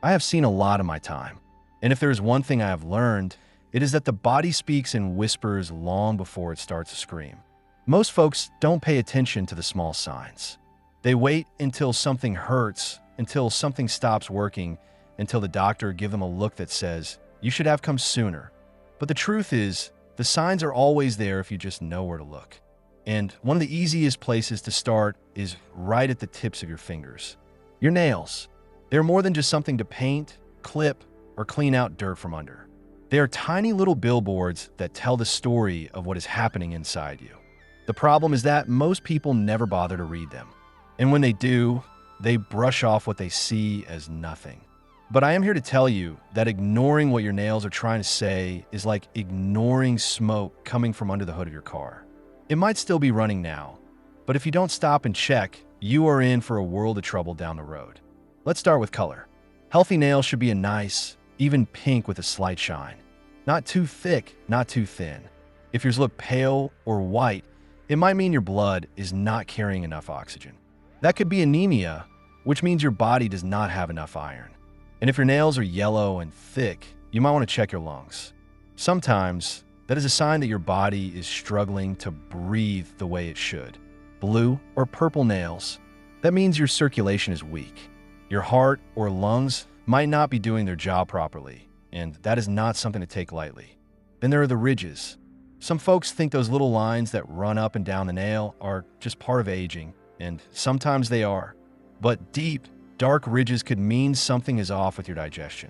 I have seen a lot in my time. And if there is one thing I have learned, it is that the body speaks in whispers long before it starts to scream. Most folks don't pay attention to the small signs. They wait until something hurts, until something stops working, until the doctor gives them a look that says, "You should have come sooner." But the truth is, the signs are always there if you just know where to look. And one of the easiest places to start is right at the tips of your fingers. Your nails. They're more than just something to paint, clip, or clean out dirt from under. They are tiny little billboards that tell the story of what is happening inside you. The problem is that most people never bother to read them. And when they do, they brush off what they see as nothing. But I am here to tell you that ignoring what your nails are trying to say is like ignoring smoke coming from under the hood of your car. It might still be running now, but if you don't stop and check, you are in for a world of trouble down the road. Let's start with color. Healthy nails should be a nice, even pink with a slight shine. Not too thick, not too thin. If yours look pale or white, it might mean your blood is not carrying enough oxygen. That could be anemia, which means your body does not have enough iron. And if your nails are yellow and thick, you might want to check your lungs. Sometimes, that is a sign that your body is struggling to breathe the way it should. Blue or purple nails, that means your circulation is weak. Your heart or lungs might not be doing their job properly, and that is not something to take lightly. Then there are the ridges. Some folks think those little lines that run up and down the nail are just part of aging, and sometimes they are. But deep, dark ridges could mean something is off with your digestion.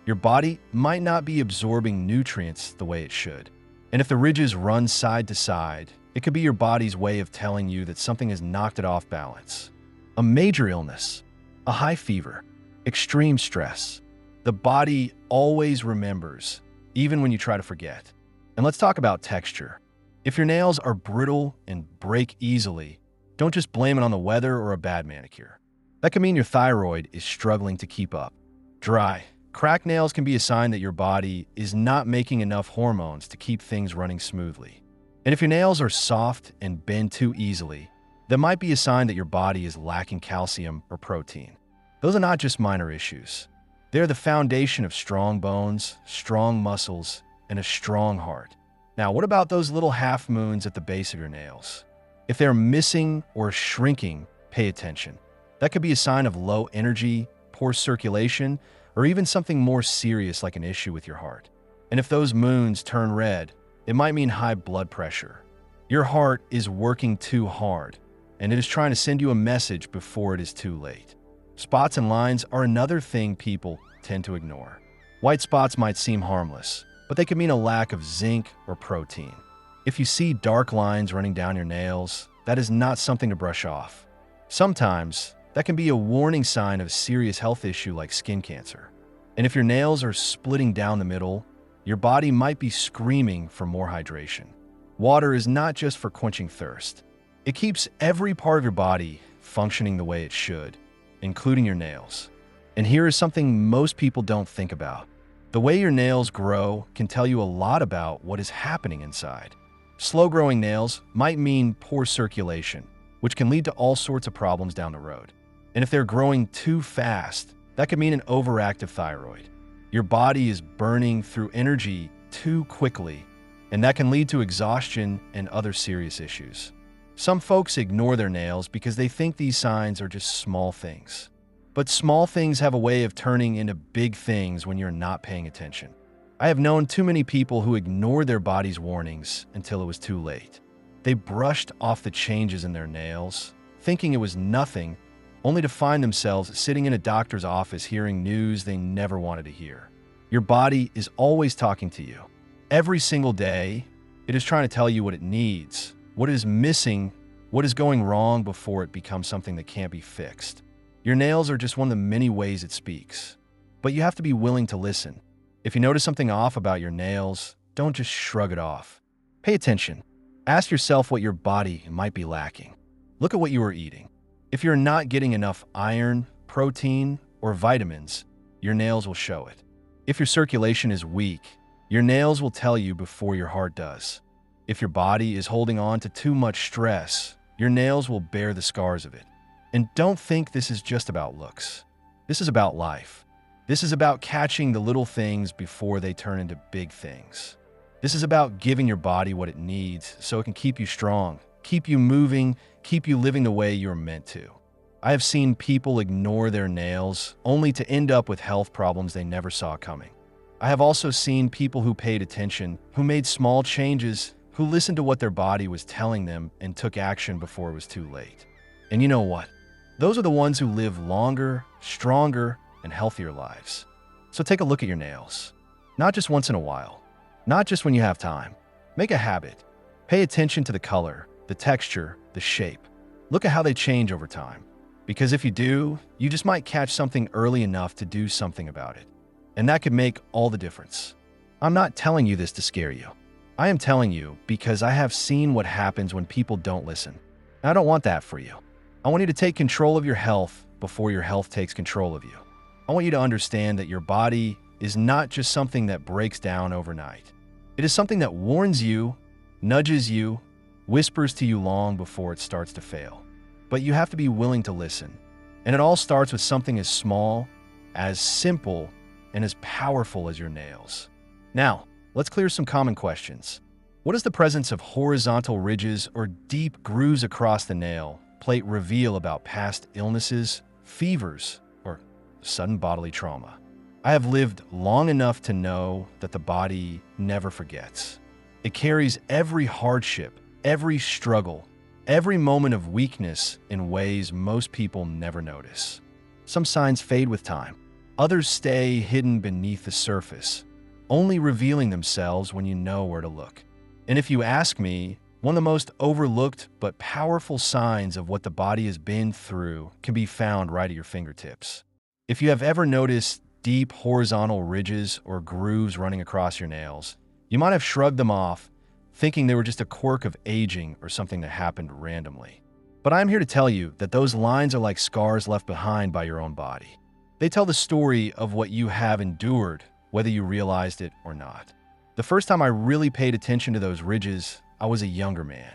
Your body might not be absorbing nutrients the way it should. And if the ridges run side to side, it could be your body's way of telling you that something has knocked it off balance. A major illness, a high fever, extreme stress. The body always remembers, even when you try to forget. And let's talk about texture. If your nails are brittle and break easily, don't just blame it on the weather or a bad manicure. That could mean your thyroid is struggling to keep up. Dry, cracked nails can be a sign that your body is not making enough hormones to keep things running smoothly. And if your nails are soft and bend too easily, that might be a sign that your body is lacking calcium or protein. Those are not just minor issues. They're the foundation of strong bones, strong muscles, and a strong heart. Now, what about those little half moons at the base of your nails? If they're missing or shrinking, pay attention. That could be a sign of low energy, poor circulation, or even something more serious like an issue with your heart. And if those moons turn red, it might mean high blood pressure. Your heart is working too hard, and it is trying to send you a message before it is too late. Spots and lines are another thing people tend to ignore. White spots might seem harmless, but they could mean a lack of zinc or protein. If you see dark lines running down your nails, that is not something to brush off. Sometimes, that can be a warning sign of a serious health issue like skin cancer. And if your nails are splitting down the middle, your body might be screaming for more hydration. Water is not just for quenching thirst. It keeps every part of your body functioning the way it should, including your nails. And here is something most people don't think about. The way your nails grow can tell you a lot about what is happening inside. Slow-growing nails might mean poor circulation, which can lead to all sorts of problems down the road. And if they're growing too fast, that could mean an overactive thyroid. Your body is burning through energy too quickly, and that can lead to exhaustion and other serious issues. Some folks ignore their nails because they think these signs are just small things. But small things have a way of turning into big things when you're not paying attention. I have known too many people who ignored their body's warnings until it was too late. They brushed off the changes in their nails, thinking it was nothing, only to find themselves sitting in a doctor's office hearing news they never wanted to hear. Your body is always talking to you. Every single day, it is trying to tell you what it needs, what is missing, what is going wrong before it becomes something that can't be fixed. Your nails are just one of the many ways it speaks. But you have to be willing to listen. If you notice something off about your nails, don't just shrug it off. Pay attention. Ask yourself what your body might be lacking. Look at what you are eating. If you're not getting enough iron, protein, or vitamins, your nails will show it. If your circulation is weak, your nails will tell you before your heart does. If your body is holding on to too much stress, your nails will bear the scars of it. And don't think this is just about looks. This is about life. This is about catching the little things before they turn into big things. This is about giving your body what it needs so it can keep you strong, keep you moving, keep you living the way you're meant to. I have seen people ignore their nails only to end up with health problems they never saw coming. I have also seen people who paid attention, who made small changes, who listened to what their body was telling them and took action before it was too late. And you know what? Those are the ones who live longer, stronger, and healthier lives. So take a look at your nails. Not just once in a while. Not just when you have time. Make a habit. Pay attention to the color, the texture, the shape. Look at how they change over time. Because if you do, you just might catch something early enough to do something about it. And that could make all the difference. I'm not telling you this to scare you. I am telling you because I have seen what happens when people don't listen. And I don't want that for you. I want you to take control of your health before your health takes control of you. I want you to understand that your body is not just something that breaks down overnight. It is something that warns you, nudges you, whispers to you long before it starts to fail. But you have to be willing to listen. And it all starts with something as small, as simple, and as powerful as your nails. Now, let's clear some common questions. What does the presence of horizontal ridges or deep grooves across the nail plate reveal about past illnesses, fevers, or sudden bodily trauma? I have lived long enough to know that the body never forgets. It carries every hardship, every struggle, every moment of weakness in ways most people never notice. Some signs fade with time. Others stay hidden beneath the surface, only revealing themselves when you know where to look. And if you ask me, one of the most overlooked but powerful signs of what the body has been through can be found right at your fingertips. If you have ever noticed deep horizontal ridges or grooves running across your nails, you might have shrugged them off, thinking they were just a quirk of aging or something that happened randomly. But I'm here to tell you that those lines are like scars left behind by your own body. They tell the story of what you have endured, whether you realized it or not. The first time I really paid attention to those ridges, I was a younger man.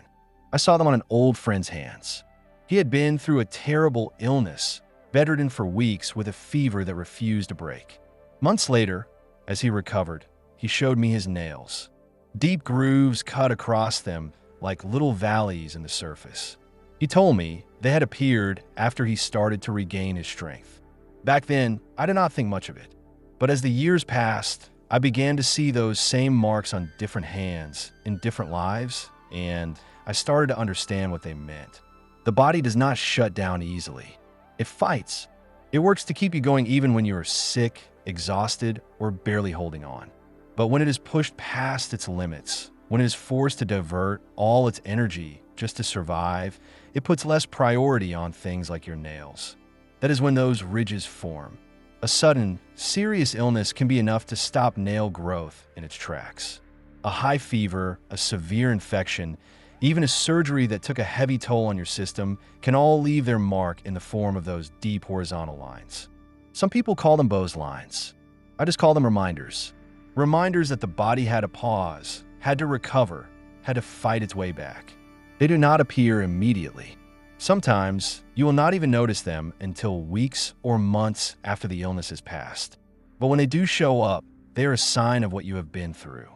I saw them on an old friend's hands. He had been through a terrible illness, bedridden for weeks with a fever that refused to break. Months later, as he recovered, he showed me his nails. Deep grooves cut across them like little valleys in the surface. He told me they had appeared after he started to regain his strength. Back then, I did not think much of it. But as the years passed, I began to see those same marks on different hands in different lives, and I started to understand what they meant. The body does not shut down easily. It fights. It works to keep you going even when you are sick, exhausted, or barely holding on. But when it is pushed past its limits, when it is forced to divert all its energy just to survive, it puts less priority on things like your nails. That is when those ridges form. A sudden, serious illness can be enough to stop nail growth in its tracks. A high fever, a severe infection, even a surgery that took a heavy toll on your system can all leave their mark in the form of those deep horizontal lines. Some people call them Bose lines. I just call them reminders. Reminders that the body had to pause, had to recover, had to fight its way back. They do not appear immediately. Sometimes, you will not even notice them until weeks or months after the illness has passed. But when they do show up, they are a sign of what you have been through.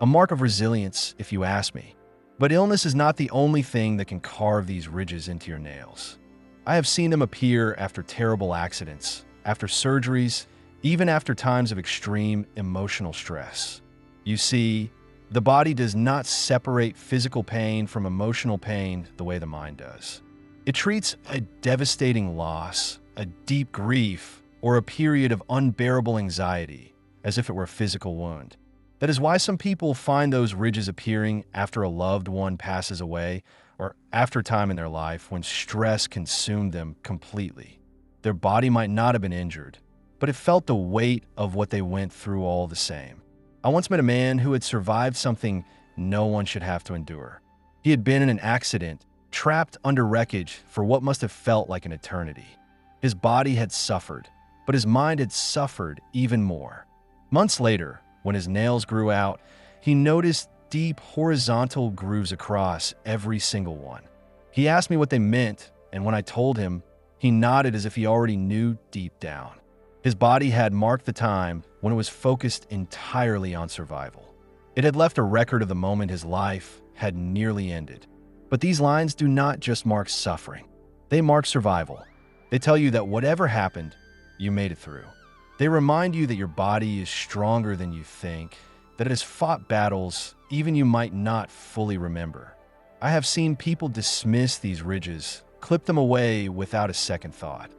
A mark of resilience, if you ask me. But illness is not the only thing that can carve these ridges into your nails. I have seen them appear after terrible accidents, after surgeries, even after times of extreme emotional stress. You see, the body does not separate physical pain from emotional pain the way the mind does. It treats a devastating loss, a deep grief, or a period of unbearable anxiety as if it were a physical wound. That is why some people find those ridges appearing after a loved one passes away or after a time in their life when stress consumed them completely. Their body might not have been injured, but it felt the weight of what they went through all the same. I once met a man who had survived something no one should have to endure. He had been in an accident, trapped under wreckage for what must have felt like an eternity. His body had suffered, but his mind had suffered even more. Months later, when his nails grew out, he noticed deep horizontal grooves across every single one. He asked me what they meant, and when I told him, he nodded as if he already knew deep down. His body had marked the time when it was focused entirely on survival. It had left a record of the moment his life had nearly ended. But these lines do not just mark suffering. They mark survival. They tell you that whatever happened, you made it through. They remind you that your body is stronger than you think, that it has fought battles even you might not fully remember. I have seen people dismiss these ridges, clip them away without a second thought.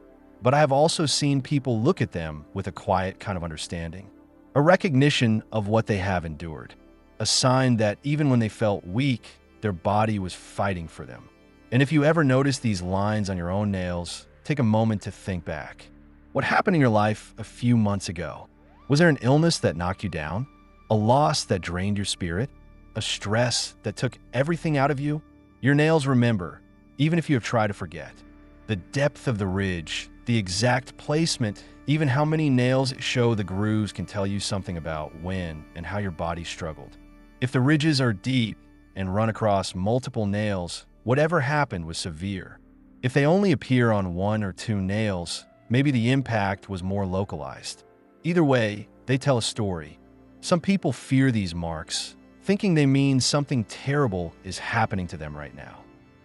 But I have also seen people look at them with a quiet kind of understanding, a recognition of what they have endured, a sign that even when they felt weak, their body was fighting for them. And if you ever notice these lines on your own nails, take a moment to think back. What happened in your life a few months ago? Was there an illness that knocked you down? A loss that drained your spirit? A stress that took everything out of you? Your nails remember, even if you have tried to forget. The depth of the ridge, the exact placement, even how many nails show the grooves can tell you something about when and how your body struggled. If the ridges are deep and run across multiple nails, whatever happened was severe. If they only appear on one or two nails, maybe the impact was more localized. Either way, they tell a story. Some people fear these marks, thinking they mean something terrible is happening to them right now.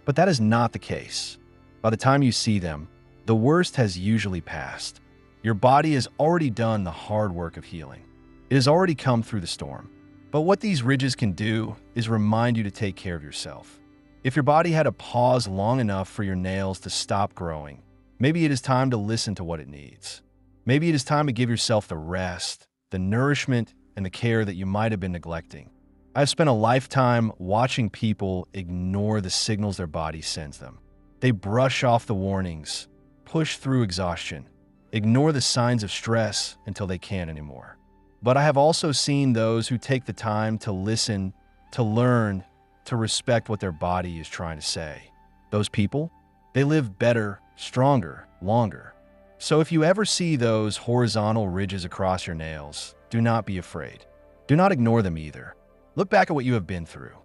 But that is not the case. By the time you see them, the worst has usually passed. Your body has already done the hard work of healing. It has already come through the storm. But what these ridges can do is remind you to take care of yourself. If your body had to pause long enough for your nails to stop growing, maybe it is time to listen to what it needs. Maybe it is time to give yourself the rest, the nourishment, and the care that you might have been neglecting. I've spent a lifetime watching people ignore the signals their body sends them. They brush off the warnings, push through exhaustion, ignore the signs of stress until they can't anymore. But I have also seen those who take the time to listen, to learn, to respect what their body is trying to say. Those people, they live better, stronger, longer. So if you ever see those horizontal ridges across your nails, do not be afraid. Do not ignore them either. Look back at what you have been through.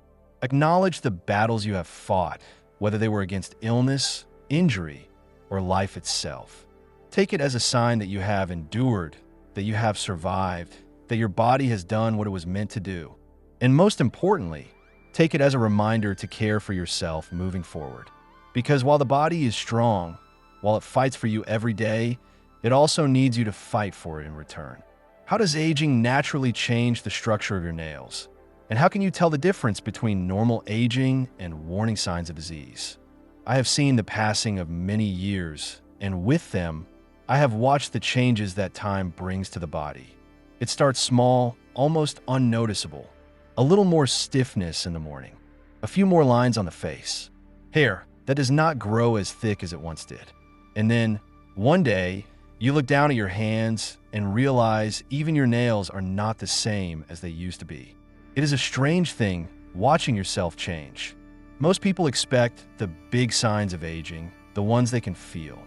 Acknowledge the battles you have fought, whether they were against illness, injury, or life itself. Take it as a sign that you have endured, that you have survived, that your body has done what it was meant to do. And most importantly, take it as a reminder to care for yourself moving forward. Because while the body is strong, while it fights for you every day, it also needs you to fight for it in return. How does aging naturally change the structure of your nails? And how can you tell the difference between normal aging and warning signs of disease? I have seen the passing of many years, and with them, I have watched the changes that time brings to the body. It starts small, almost unnoticeable. A little more stiffness in the morning. A few more lines on the face. Hair that does not grow as thick as it once did. And then, one day, you look down at your hands and realize even your nails are not the same as they used to be. It is a strange thing watching yourself change. Most people expect the big signs of aging, the ones they can feel.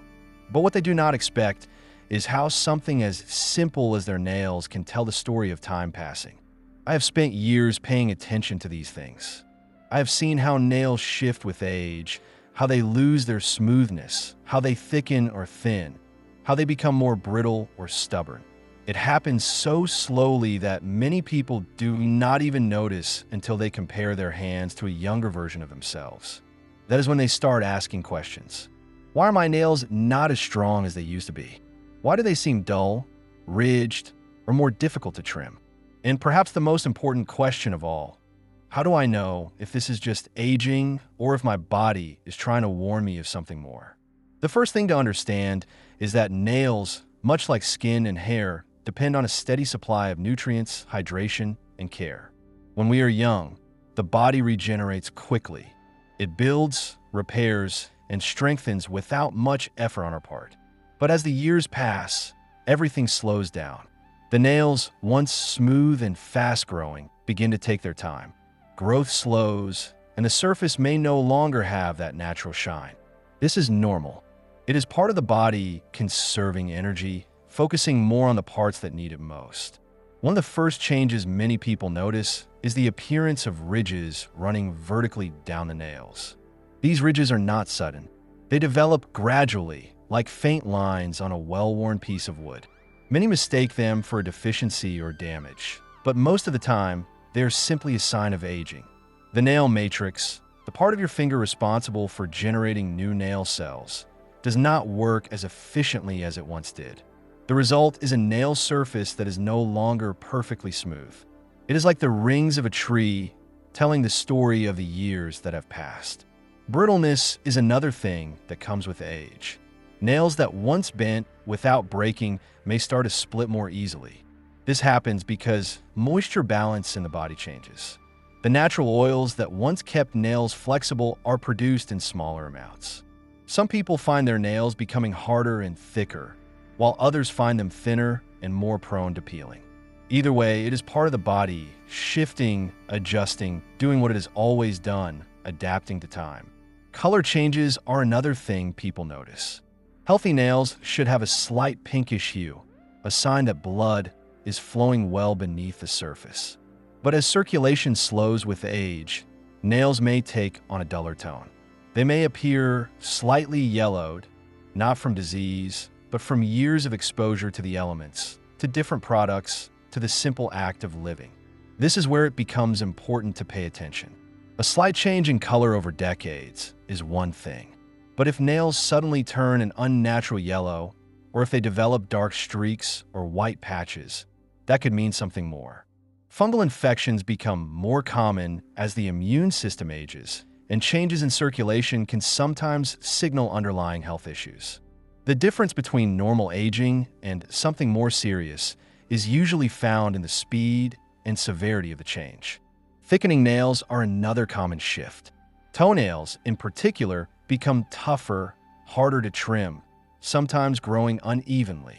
But what they do not expect is how something as simple as their nails can tell the story of time passing. I have spent years paying attention to these things. I have seen how nails shift with age, how they lose their smoothness, how they thicken or thin, how they become more brittle or stubborn. It happens so slowly that many people do not even notice until they compare their hands to a younger version of themselves. That is when they start asking questions. Why are my nails not as strong as they used to be? Why do they seem dull, ridged, or more difficult to trim? And perhaps the most important question of all, how do I know if this is just aging or if my body is trying to warn me of something more? The first thing to understand is that nails, much like skin and hair, depend on a steady supply of nutrients, hydration, and care. When we are young, the body regenerates quickly. It builds, repairs, and strengthens without much effort on our part. But as the years pass, everything slows down. The nails, once smooth and fast-growing, begin to take their time. Growth slows, and the surface may no longer have that natural shine. This is normal. It is part of the body conserving energy, focusing more on the parts that need it most. One of the first changes many people notice is the appearance of ridges running vertically down the nails. These ridges are not sudden. They develop gradually, like faint lines on a well-worn piece of wood. Many mistake them for a deficiency or damage, but most of the time, they are simply a sign of aging. The nail matrix, the part of your finger responsible for generating new nail cells, does not work as efficiently as it once did. The result is a nail surface that is no longer perfectly smooth. It is like the rings of a tree telling the story of the years that have passed. Brittleness is another thing that comes with age. Nails that once bent without breaking may start to split more easily. This happens because moisture balance in the body changes. The natural oils that once kept nails flexible are produced in smaller amounts. Some people find their nails becoming harder and thicker, while others find them thinner and more prone to peeling. Either way, it is part of the body, shifting, adjusting, doing what it has always done, adapting to time. Color changes are another thing people notice. Healthy nails should have a slight pinkish hue, a sign that blood is flowing well beneath the surface. But as circulation slows with age, nails may take on a duller tone. They may appear slightly yellowed, not from disease, but from years of exposure to the elements, to different products, to the simple act of living. This is where it becomes important to pay attention. A slight change in color over decades is one thing, but if nails suddenly turn an unnatural yellow, or if they develop dark streaks or white patches, that could mean something more. Fungal infections become more common as the immune system ages, and changes in circulation can sometimes signal underlying health issues. The difference between normal aging and something more serious is usually found in the speed and severity of the change. Thickening nails are another common shift. Toenails, in particular, become tougher, harder to trim, sometimes growing unevenly.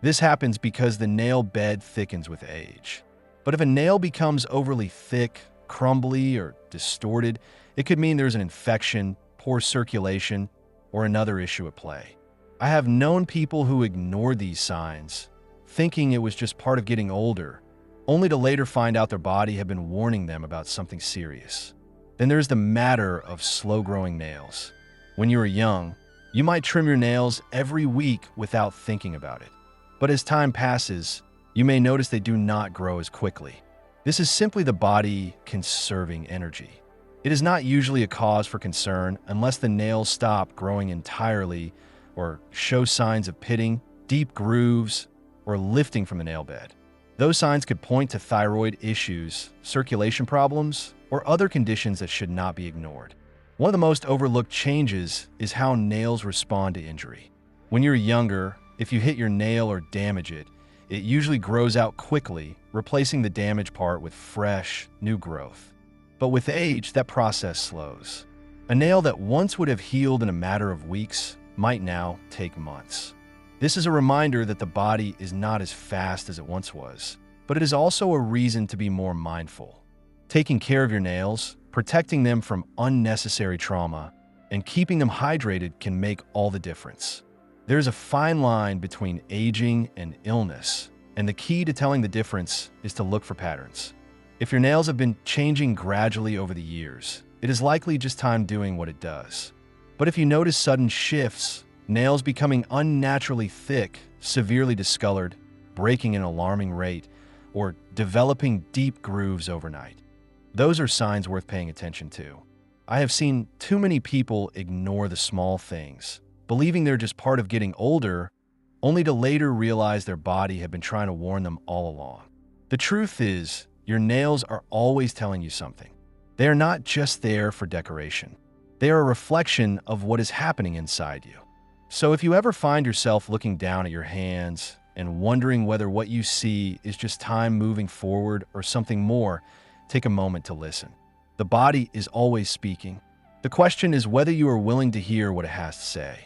This happens because the nail bed thickens with age. But if a nail becomes overly thick, crumbly, or distorted, it could mean there's an infection, poor circulation, or another issue at play. I have known people who ignored these signs, thinking it was just part of getting older, only to later find out their body had been warning them about something serious. Then there's the matter of slow-growing nails. When you are young, you might trim your nails every week without thinking about it. But as time passes, you may notice they do not grow as quickly. This is simply the body conserving energy. It is not usually a cause for concern unless the nails stop growing entirely or show signs of pitting, deep grooves, or lifting from the nail bed. Those signs could point to thyroid issues, circulation problems, or other conditions that should not be ignored. One of the most overlooked changes is how nails respond to injury. When you're younger, if you hit your nail or damage it, it usually grows out quickly, replacing the damaged part with fresh, new growth. But with age, that process slows. A nail that once would have healed in a matter of weeks might now take months. This is a reminder that the body is not as fast as it once was, but it is also a reason to be more mindful. Taking care of your nails, protecting them from unnecessary trauma, and keeping them hydrated can make all the difference. There's a fine line between aging and illness, and the key to telling the difference is to look for patterns. If your nails have been changing gradually over the years, it is likely just time doing what it does. But if you notice sudden shifts, nails becoming unnaturally thick, severely discolored, breaking at an alarming rate, or developing deep grooves overnight, those are signs worth paying attention to. I have seen too many people ignore the small things, believing they're just part of getting older, only to later realize their body had been trying to warn them all along. The truth is, your nails are always telling you something. They are not just there for decoration. They are a reflection of what is happening inside you. So if you ever find yourself looking down at your hands and wondering whether what you see is just time moving forward or something more, take a moment to listen. The body is always speaking. The question is whether you are willing to hear what it has to say.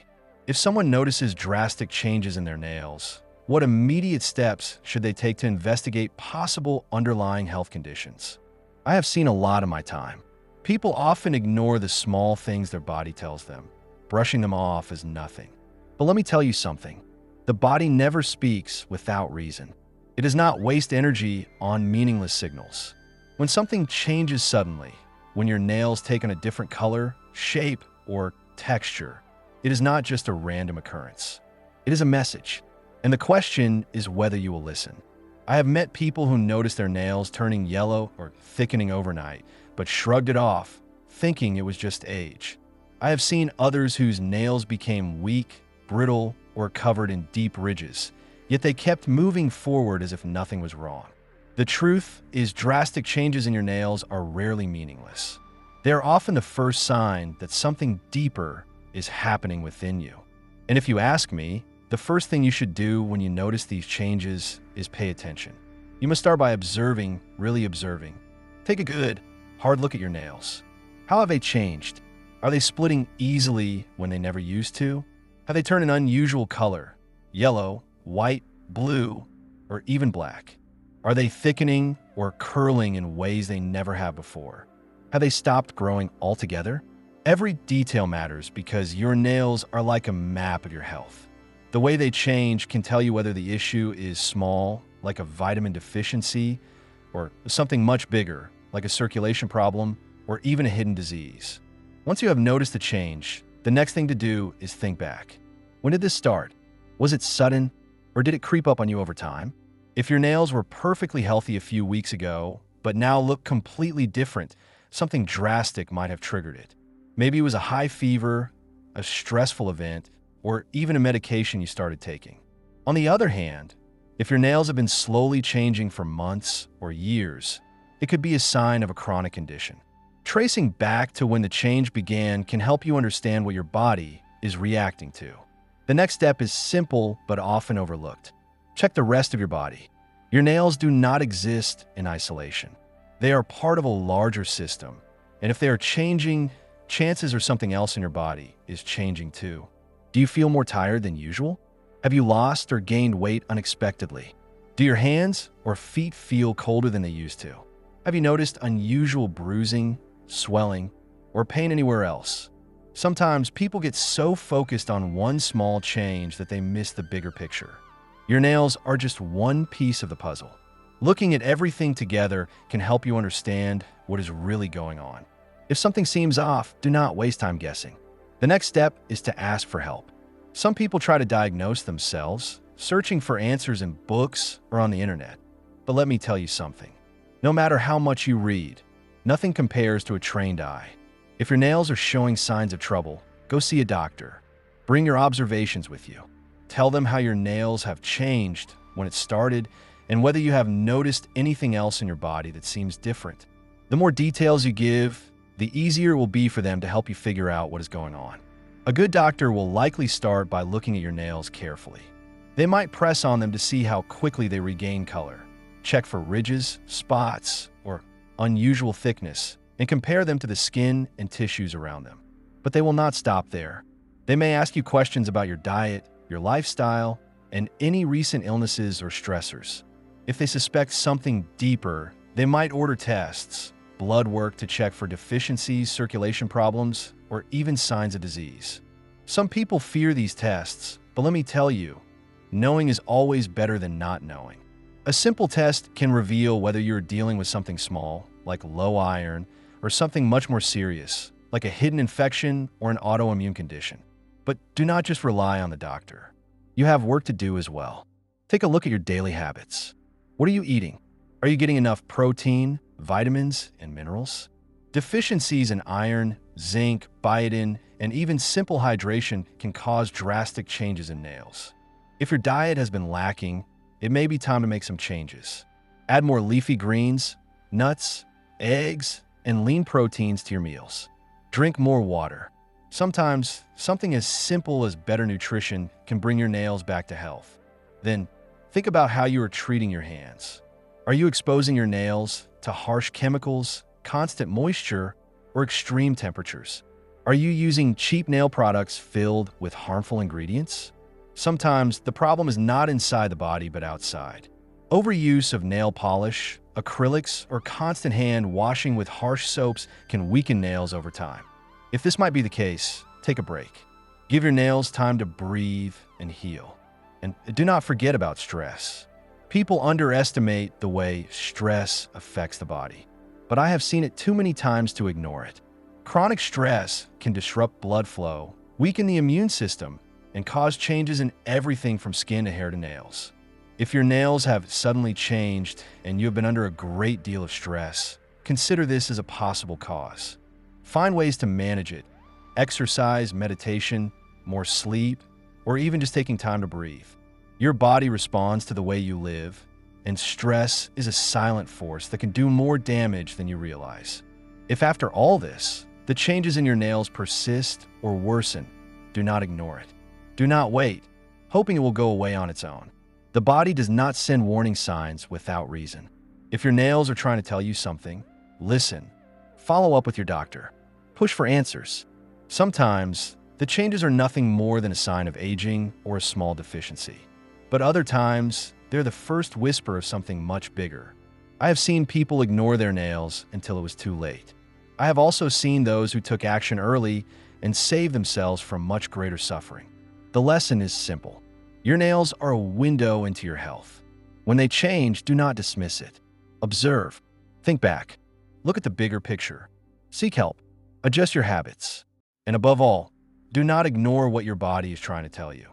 If someone notices drastic changes in their nails, what immediate steps should they take to investigate possible underlying health conditions? I have seen a lot in my time. People often ignore the small things their body tells them, brushing them off as nothing. But let me tell you something. The body never speaks without reason. It does not waste energy on meaningless signals. When something changes suddenly, when your nails take on a different color, shape, or texture, it is not just a random occurrence. It is a message. And the question is whether you will listen. I have met people who noticed their nails turning yellow or thickening overnight, but shrugged it off, thinking it was just age. I have seen others whose nails became weak, brittle, or covered in deep ridges, yet they kept moving forward as if nothing was wrong. The truth is, drastic changes in your nails are rarely meaningless. They are often the first sign that something deeper is happening within you. And if you ask me, the first thing you should do when you notice these changes is pay attention. You must start by observing, really observing. Take a good, hard look at your nails. How have they changed? Are they splitting easily when they never used to? Have they turned an unusual color? Yellow, white, blue, or even black? Are they thickening or curling in ways they never have before? Have they stopped growing altogether? Every detail matters because your nails are like a map of your health. The way they change can tell you whether the issue is small, like a vitamin deficiency, or something much bigger, like a circulation problem, or even a hidden disease. Once you have noticed the change, the next thing to do is think back. When did this start? Was it sudden, or did it creep up on you over time? If your nails were perfectly healthy a few weeks ago, but now look completely different, something drastic might have triggered it. Maybe it was a high fever, a stressful event, or even a medication you started taking. On the other hand, if your nails have been slowly changing for months or years, it could be a sign of a chronic condition. Tracing back to when the change began can help you understand what your body is reacting to. The next step is simple but often overlooked. Check the rest of your body. Your nails do not exist in isolation. They are part of a larger system, and if they are changing, chances are something else in your body is changing too. Do you feel more tired than usual? Have you lost or gained weight unexpectedly? Do your hands or feet feel colder than they used to? Have you noticed unusual bruising, swelling, or pain anywhere else? Sometimes people get so focused on one small change that they miss the bigger picture. Your nails are just one piece of the puzzle. Looking at everything together can help you understand what is really going on. If something seems off, do not waste time guessing. The next step is to ask for help. Some people try to diagnose themselves, searching for answers in books or on the internet. But let me tell you something. No matter how much you read, nothing compares to a trained eye. If your nails are showing signs of trouble, go see a doctor. Bring your observations with you. Tell them how your nails have changed, when it started, and whether you have noticed anything else in your body that seems different. The more details you give, the easier it will be for them to help you figure out what is going on. A good doctor will likely start by looking at your nails carefully. They might press on them to see how quickly they regain color, check for ridges, spots, or unusual thickness, and compare them to the skin and tissues around them. But they will not stop there. They may ask you questions about your diet, your lifestyle, and any recent illnesses or stressors. If they suspect something deeper, they might order tests, blood work to check for deficiencies, circulation problems, or even signs of disease. Some people fear these tests, but let me tell you, knowing is always better than not knowing. A simple test can reveal whether you're dealing with something small, like low iron, or something much more serious, like a hidden infection or an autoimmune condition. But do not just rely on the doctor. You have work to do as well. Take a look at your daily habits. What are you eating? Are you getting enough protein, vitamins, and minerals? Deficiencies in iron, zinc, biotin, and even simple hydration can cause drastic changes in nails. If your diet has been lacking, it may be time to make some changes. Add more leafy greens, nuts, eggs, and lean proteins to your meals. Drink more water. Sometimes, something as simple as better nutrition can bring your nails back to health. Then, think about how you are treating your hands. Are you exposing your nails to harsh chemicals, constant moisture, or extreme temperatures? Are you using cheap nail products filled with harmful ingredients? Sometimes, the problem is not inside the body but outside. Overuse of nail polish, acrylics, or constant hand washing with harsh soaps can weaken nails over time. If this might be the case, take a break. Give your nails time to breathe and heal. And do not forget about stress. People underestimate the way stress affects the body, but I have seen it too many times to ignore it. Chronic stress can disrupt blood flow, weaken the immune system, and cause changes in everything from skin to hair to nails. If your nails have suddenly changed and you have been under a great deal of stress, consider this as a possible cause. Find ways to manage it: exercise, meditation, more sleep, or even just taking time to breathe. Your body responds to the way you live, and stress is a silent force that can do more damage than you realize. If after all this, the changes in your nails persist or worsen, do not ignore it. Do not wait, hoping it will go away on its own. The body does not send warning signs without reason. If your nails are trying to tell you something, listen. Follow up with your doctor. Push for answers. Sometimes, the changes are nothing more than a sign of aging or a small deficiency. But other times, they're the first whisper of something much bigger. I have seen people ignore their nails until it was too late. I have also seen those who took action early and saved themselves from much greater suffering. The lesson is simple. Your nails are a window into your health. When they change, do not dismiss it. Observe. Think back. Look at the bigger picture. Seek help. Adjust your habits. And above all, do not ignore what your body is trying to tell you.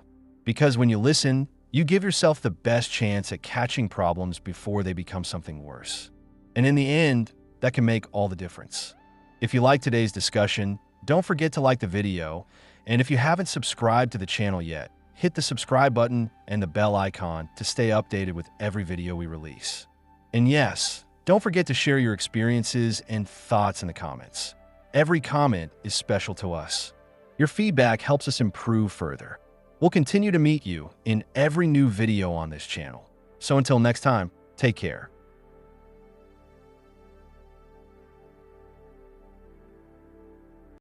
Because when you listen, you give yourself the best chance at catching problems before they become something worse. And in the end, that can make all the difference. If you like today's discussion, don't forget to like the video. And if you haven't subscribed to the channel yet, hit the subscribe button and the bell icon to stay updated with every video we release. And yes, don't forget to share your experiences and thoughts in the comments. Every comment is special to us. Your feedback helps us improve further. We'll continue to meet you in every new video on this channel. So until next time, take care.